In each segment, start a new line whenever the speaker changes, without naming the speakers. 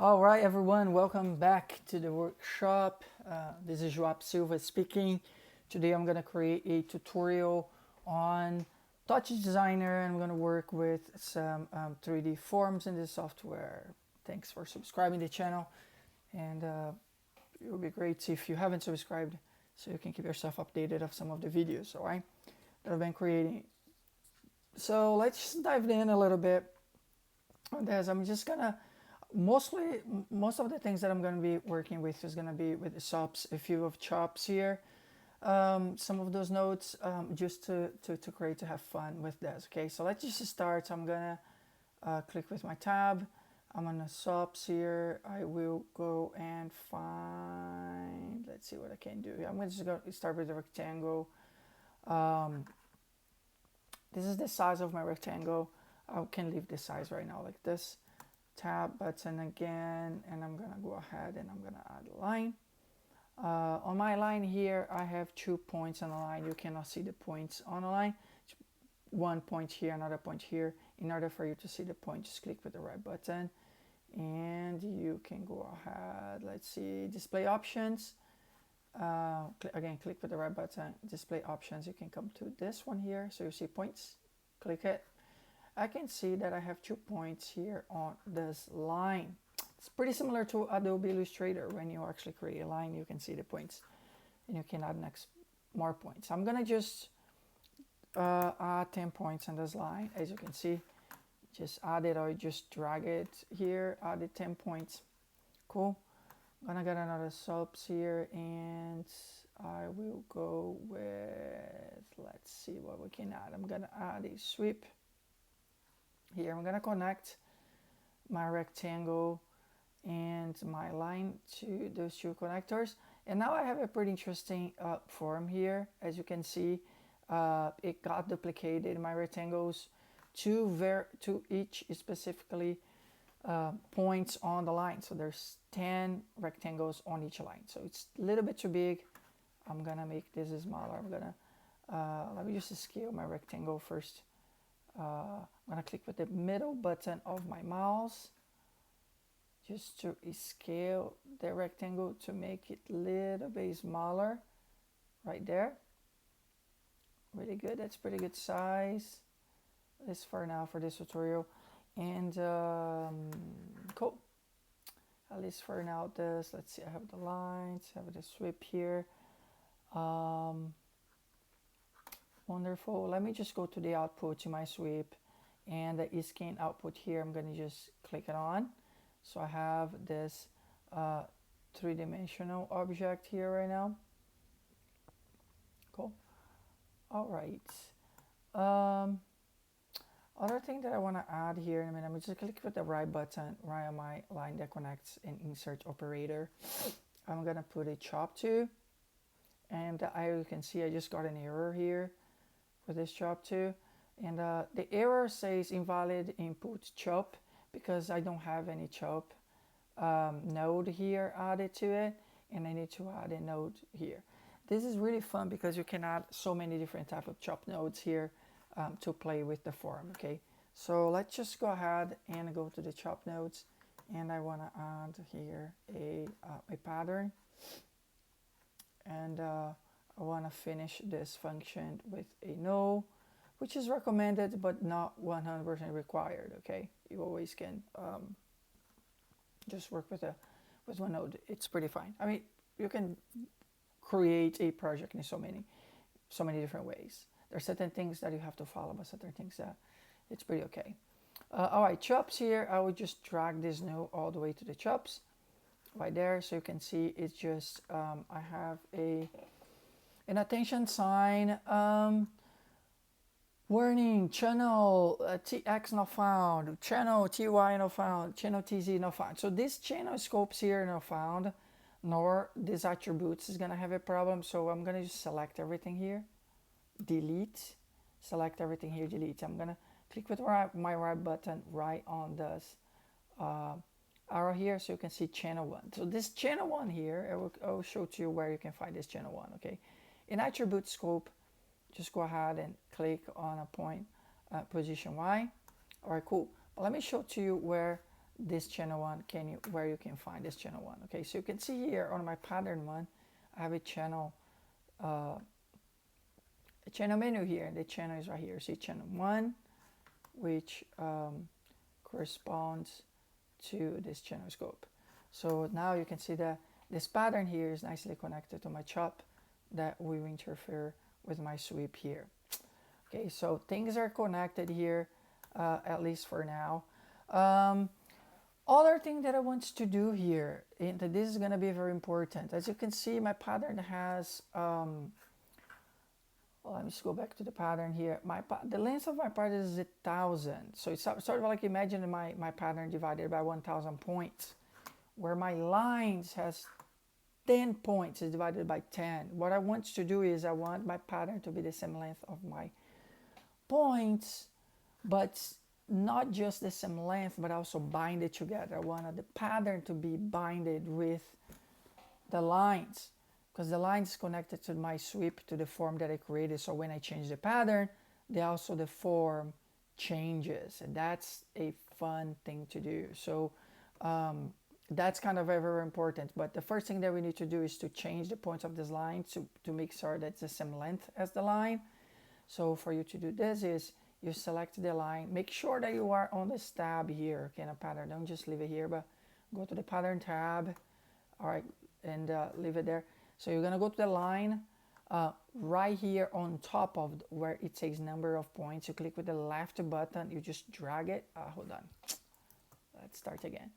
All right, everyone, welcome back to the workshop. This is Joap Silva speaking. Today I'm going to create a tutorial on TOUCHDESIGNER, and I'm going to work with some 3D forms in this software. Thanks for subscribing to the channel, and it would be great if you haven't subscribed so you can keep yourself updated of some of the videos, all right, that I've been creating. So let's dive in a little bit on this. I'm just going to most of the things that I'm going to be working with is going to be with the SOPs, a few of CHOPs here, some of those nodes, just to create, to have fun with this. Okay, so let's just start. I'm going to click with my tab. I'm on the SOPs here. I will go and find, let's see what I can do here. I'm going to just go start with the rectangle. This is the size of my rectangle. I can leave the size right now like this. Tab button again, and I'm gonna go ahead and I'm gonna add a line. On my line here, I have 2 points on the line. You cannot see the points on the line. One point here, another point here. In order for you to see the point, just click with the right button, and you can go ahead. Let's see, display options. Again, click with the right button, display options. You can come to this one here, so you see points. Click it. I can see that I have 2 points here on this line. It's pretty similar to Adobe Illustrator. When you actually create a line, you can see the points, and you can add more points. I'm gonna just add 10 points on this line. As you can see, just add it or just drag it here, added 10 points. Cool. I'm gonna get another SOPs here, and I will go with, let's see what we can add. I'm gonna add a sweep. Here I'm going to connect my rectangle and my line to those two connectors, and now I have a pretty interesting form here. As you can see, it got duplicated. My rectangles to each specifically points on the line, so there's 10 rectangles on each line, so it's a little bit too big. I'm gonna make this smaller. I'm gonna let me just scale my rectangle first. I'm gonna click with the middle button of my mouse just to scale the rectangle to make it a little bit smaller right there. Really good. That's pretty good size. This for now for this tutorial, and cool. At least for now this, let's see, I have the lines, I have the sweep here. Wonderful. Let me just go to the output to my sweep, and the scan output here, I'm going to just click it on. So I have this three-dimensional object here right now. Cool. All right. Other thing that I want to add here in a minute, I'm just click with the right button right on my line that connects an insert operator. I'm going to put a chop to, and as you can see, I just got an error here for this chop too, and the error says invalid input chop because I don't have any chop node here added to it, and I need to add a node here. This is really fun because you can add so many different type of chop nodes here to play with the form. Okay, so let's just go ahead and go to the chop nodes, and I want to add here a pattern, and I want to finish this function with a null, which is recommended but not 100% required. Okay, you always can just work with one node. It's pretty fine. I mean, you can create a project in so many different ways. There are certain things that you have to follow, but certain things that it's pretty okay. All right, chops here. I will just drag this node all the way to the chops right there, so you can see it's just I have an attention sign, warning, channel TX not found, channel TY not found, channel TZ not found. So this channel scopes here not found, nor these attributes is gonna have a problem. So I'm gonna just select everything here, delete, select everything here, delete. I'm gonna click with my right button right on this arrow here, so you can see channel 1. So this channel 1 here, I will show to you where you can find this channel 1. Okay, in attribute scope, just go ahead and click on a point position Y. All right, cool. But let me show to you where this channel one, where you can find this channel one. Okay, so you can see here on my pattern one, I have a channel menu here, and the channel is right here. See channel one, which corresponds to this channel scope. So now you can see that this pattern here is nicely connected to my chop that will interfere with my sweep here. Okay, so things are connected here, at least for now. Other thing that I want to do here, and this is going to be very important. As you can see, my pattern has, well, let me just go back to the pattern here. The length of my pattern is 1,000. So it's sort of like, imagine my pattern divided by 1,000 points, where my lines has 10 points is divided by 10. What I want to do is I want my pattern to be the same length of my points, but not just the same length, but also bind it together. I want the pattern to be binded with the lines, because the lines connected to my sweep, to the form that I created. So when I change the pattern, the form changes, and that's a fun thing to do. So that's kind of very, very important. But the first thing that we need to do is to change the points of this line to make sure that it's the same length as the line. So for you to do this is you select the line, make sure that you are on this tab here, okay, in a pattern. Don't just leave it here, but go to the pattern tab, all right, and leave it there. So you're gonna go to the line right here on top of where it says number of points. You click with the left button, you just drag it. Hold on, let's start again.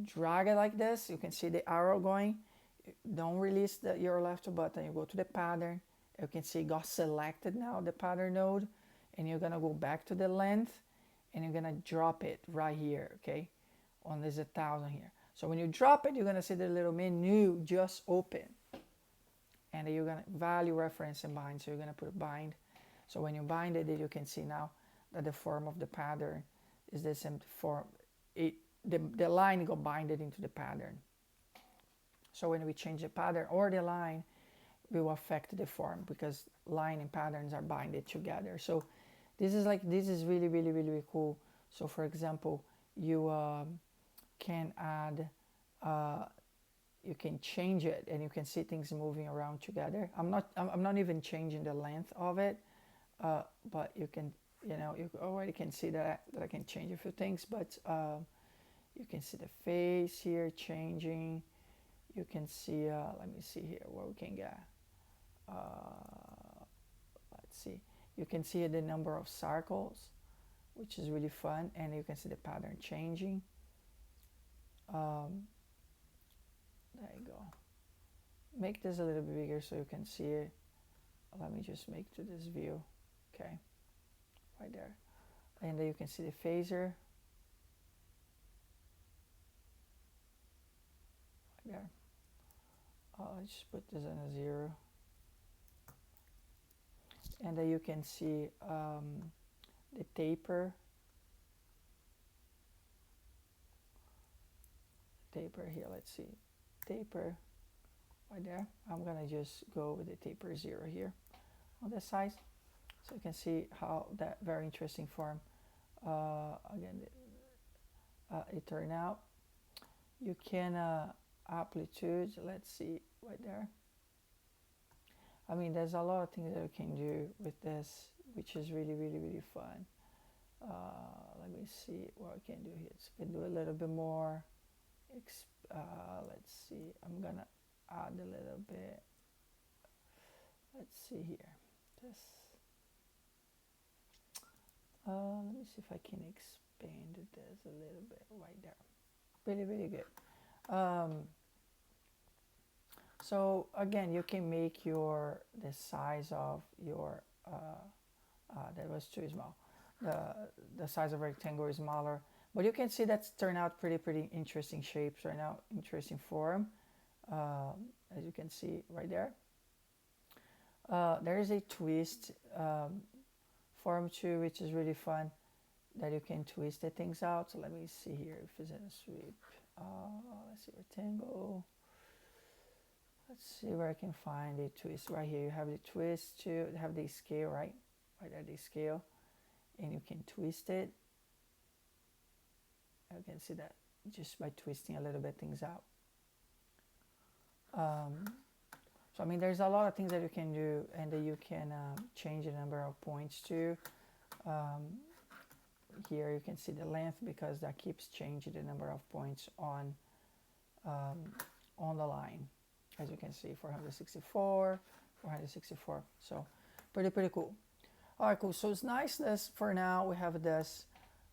Drag it like this. You can see the arrow going. Don't release your left button. You go to the pattern. You can see it got selected now, the pattern node, and you're gonna go back to the length, and you're gonna drop it right here, okay, on this 1,000 here. So when you drop it, you're gonna see the little menu just open, and you're gonna value, reference, and bind. So you're gonna put bind. So when you bind it, you can see now that the form of the pattern is the same form. The line got binded into the pattern. So when we change the pattern or the line, will affect the form, because line and patterns are binded together. So this is really, really, really, really cool. So for example, you can add, you can change it, and you can see things moving around together. I'm not even changing the length of it, but you can, you already can see that I can change a few things. But you can see the face here changing. You can see, let me see here what we can get. Let's see, you can see the number of circles, which is really fun, and you can see the pattern changing. There you go. Make this a little bit bigger so you can see it. Let me just make to this view, okay, right there, and then you can see the phaser right there. Let's just put this in a 0. And then you can see the taper here. Let's see, taper right there. I'm gonna just go with the taper 0 here on this side, so you can see how that very interesting form again it turned out. You can amplitude, let's see right there. I mean, there's a lot of things that you can do with this, which is really, really, really fun. Let me see what I can do here. So I can do a little bit more. Let's see. I'm gonna add a little bit. Let's see here. This. Let me see if I can expand this a little bit right there. Really, really good. So again, you can make the size of your that was too small. The size of a rectangle is smaller, but you can see that's turned out pretty interesting shapes right now, interesting form, as you can see right there. There is a twist form too, which is really fun, that you can twist the things out. So let me see here if it's in a sweep. Let's see, rectangle. Let's see where I can find the twist. Right here you have the twist too, you have the scale, right there, the scale, and you can twist it. You can see that just by twisting a little bit things out. So I mean, there's a lot of things that you can do, and that you can change the number of points to. Here you can see the length, because that keeps changing the number of points on the line. As you can see, 464, 464. So pretty cool. All right, cool. So it's nice. This for now we have this.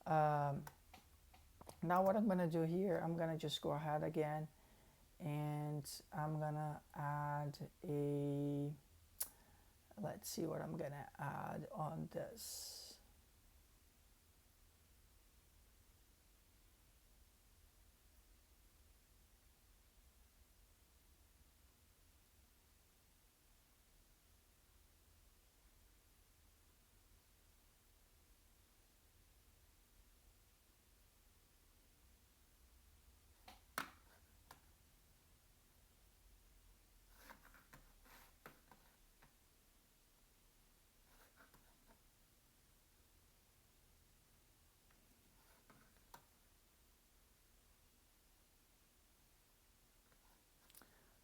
Now what I'm gonna do here, I'm gonna just go ahead again, and I'm gonna add a, let's see what I'm gonna add on this.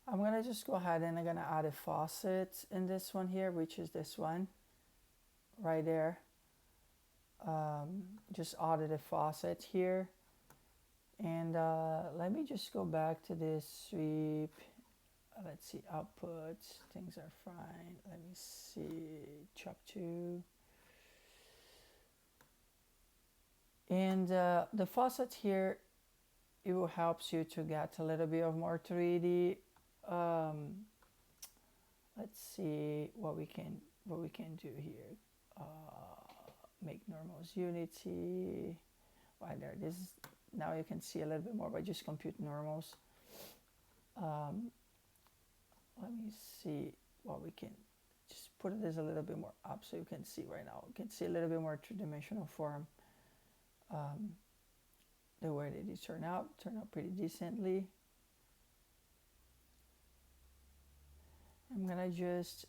I'm gonna just go ahead and I'm gonna add a faucet in this one here, which is this one right there. Just added a faucet here, and let me just go back to this sweep. Let's see, output, things are fine. Let me see, chop 2. And the faucet here, it will help you to get a little bit of more 3D. Let's see what we can do here. Make normals unity. Right there. This is, now you can see a little bit more by just compute normals. Let me see what we can just put this a little bit more up, so you can see right now. You can see a little bit more three-dimensional form. The way that it turned out pretty decently. I'm gonna just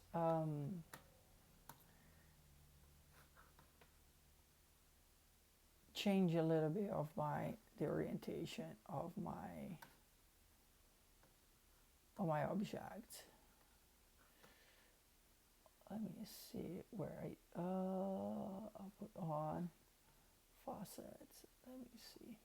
change a little bit of the orientation of my object. Let me see where I'll put on faucets. Let me see.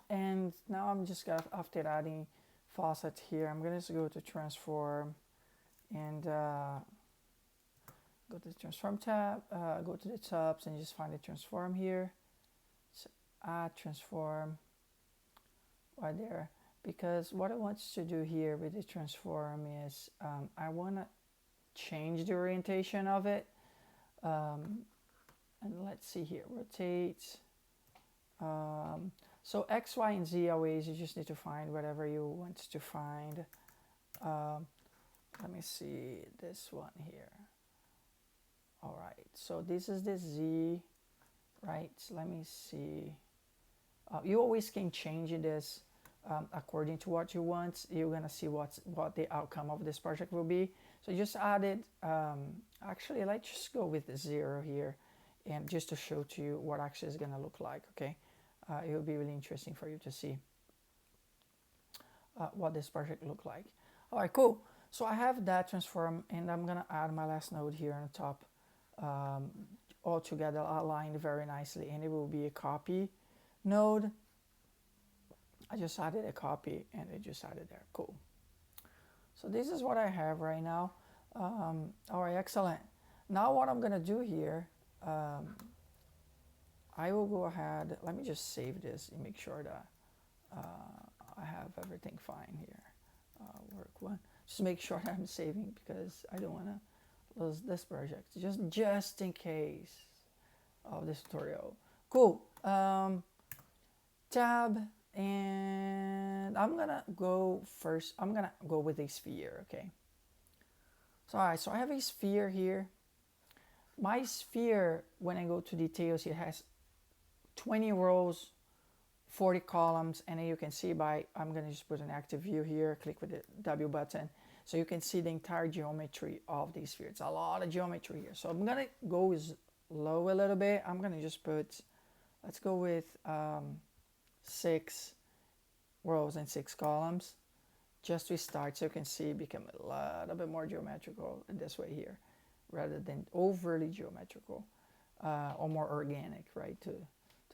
And now I'm just gonna, after adding faucet here, I'm gonna just go to transform, and go to the transform tab, go to the tabs, and just find the transform here. So add transform right there, because what I want to do here with the transform is I want to change the orientation of it. And let's see here, rotate. So X, Y, and Z always, you just need to find whatever you want to find. Let me see this one here. All right, so this is the Z, right? So let me see. You always can change this according to what you want. You're gonna see what the outcome of this project will be. So just added, actually let's just go with the 0 here, and just to show to you what actually is gonna look like, okay? It will be really interesting for you to see what this project look like. All right, cool. So I have that transform, and I'm gonna add my last node here on the top, all together aligned very nicely, and it will be a copy node. I just added a copy, and it just added there. Cool. So this is what I have right now. All right, excellent. Now what I'm gonna do here, I will go ahead, let me just save this and make sure that I have everything fine here. Work 1, just make sure that I'm saving, because I don't want to lose this project, just in case of this tutorial. Cool. tab, and I'm gonna go first. I'm gonna go with a sphere, okay? So all right, so I have a sphere here. My sphere, when I go to details, it has 20 rows, 40 columns, and then you can see I'm gonna just put an active view here, click with the W button, so you can see the entire geometry of the sphere. It's a lot of geometry here. So I'm gonna go low a little bit. I'm gonna just put, let's go with 6 rows and 6 columns, just to start, so you can see it become a little bit more geometrical in this way here, rather than overly geometrical or more organic, right, to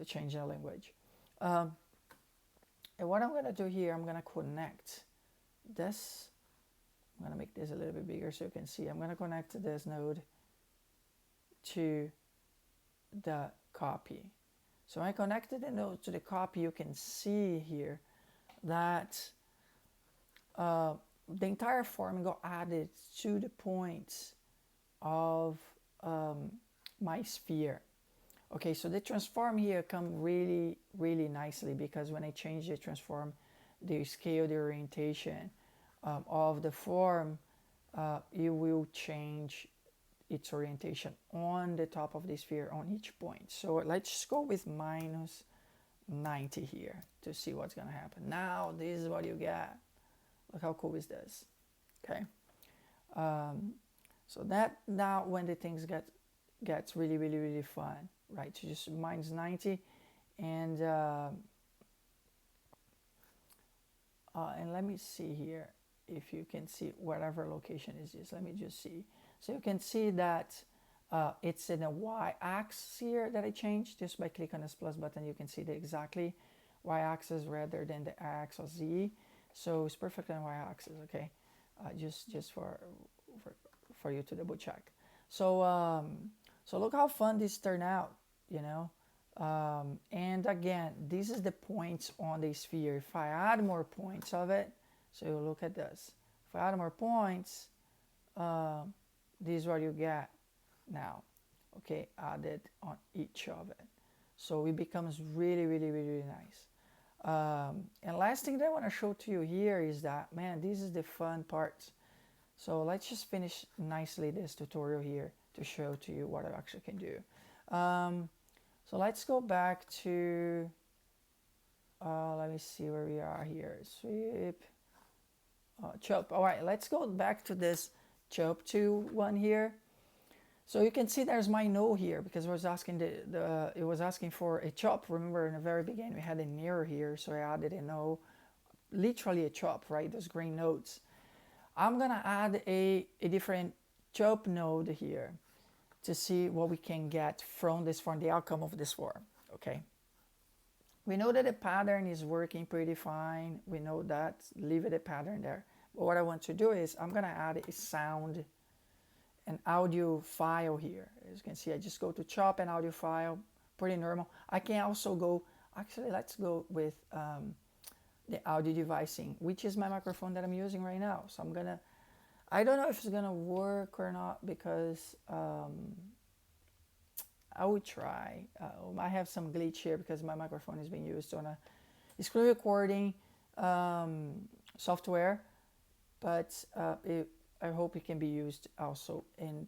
change the language. And what I'm going to do here, I'm going to connect this. I'm going to make this a little bit bigger so you can see. I'm going to connect this node to the copy. So I connected the node to the copy. You can see here that the entire form got added to the points of my sphere. Okay, so the transform here come really, really nicely, because when I change the transform, the scale, the orientation of the form, it will change its orientation on the top of the sphere on each point. So let's just go with minus 90 here to see what's going to happen. Now this is what you get. Look how cool is this. Okay, so that now when the things gets really, really, really fun, right? So just minus 90, and let me see here if you can see whatever location is this. Let me just see. So you can see that it's in a y-axis here that I changed just by clicking on this plus button. You can see the exactly y-axis rather than the x or z. So it's perfect on y-axis, okay? Just for you to double check. So so look how fun this turned out, you know. And again, this is the points on the sphere. If I add more points of it, so you look at this. If I add more points, this is what you get now. Okay, added on each of it. So it becomes really, really, really, really nice. And last thing that I want to show to you here is that, man, this is the fun part. So let's just finish nicely this tutorial here to show to you what I actually can do. So let's go back to, let me see where we are here. Sweep, chop. All right, let's go back to this chop 2 one here. So you can see there's my node here, because it was asking it was asking for a chop. Remember in the very beginning we had a mirror here, so I added a node, literally a chop, right? Those green nodes. I'm gonna add a different chop node here to see what we can get from this form, the outcome of this form. Okay. We know that the pattern is working pretty fine. We know that. Leave it a pattern there. But what I want to do is I'm gonna add a sound, an audio file here. As you can see, I just go to chop an audio file, pretty normal. I can also go, actually let's go with the audio device-ing, which is my microphone that I'm using right now. So I'm gonna, I don't know if it's gonna work or not, because I would try. I have some glitch here because my microphone is being used on a screen recording software, but I hope it can be used also in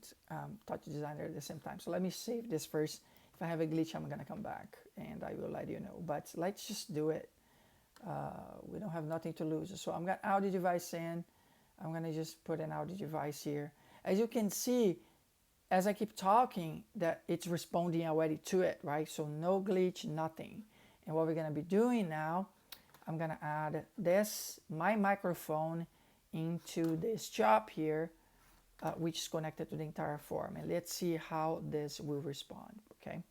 TOUCHDESIGNER at the same time. So let me save this first. If I have a glitch, I'm gonna come back and I will let you know. But let's just do it. We don't have nothing to lose. So I'm got audio device in. I'm gonna just put an audio device here. As you can see, as I keep talking, that it's responding already to it, right? So no glitch, nothing. And what we're gonna be doing now, I'm gonna add this, my microphone, into this chop here, which is connected to the entire form. And let's see how this will respond, okay?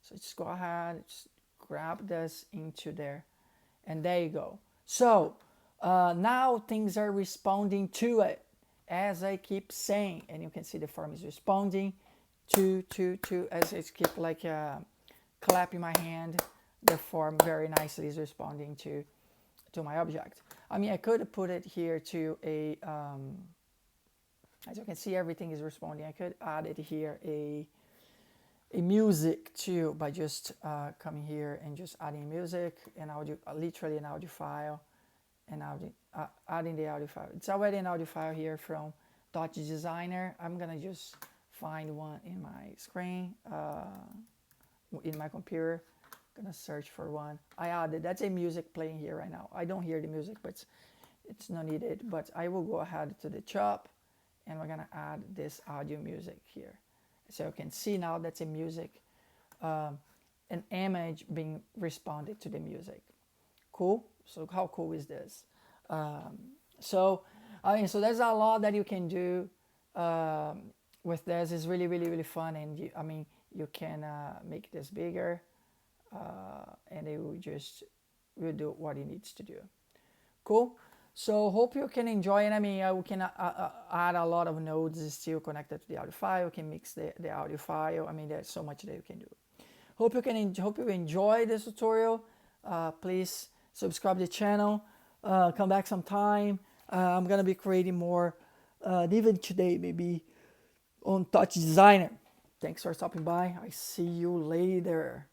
So just go ahead, just grab this into there, and there you go. So now things are responding to it, as I keep saying, and you can see the form is responding to, as I keep like clapping my hand, the form very nicely is responding to my object. I mean, I could put it here to a, as you can see, everything is responding. I could add it here a a music too by just coming here and just adding music and audio, literally an audio file, and adding the audio file. It's already an audio file here from TOUCHDESIGNER. I'm gonna just find one in my screen, in my computer. I'm gonna search for one. I added, that's a music playing here right now. I don't hear the music, but it's not needed. But I will go ahead to the chop, and we're gonna add this audio music here. So you can see now that's a music, an image being responded to the music. Cool. So how cool is this? So there's a lot that you can do with this. It's really, really, really fun, and you can make this bigger, and it will do what it needs to do. Cool. So hope you can enjoy it. We can add a lot of nodes still connected to the audio file. You can mix the audio file. There's so much that you can do. Hope you enjoy this tutorial. Please subscribe to the channel. Come back sometime. I'm gonna be creating more, even today maybe, on TOUCHDESIGNER. Thanks for stopping by. I see you later.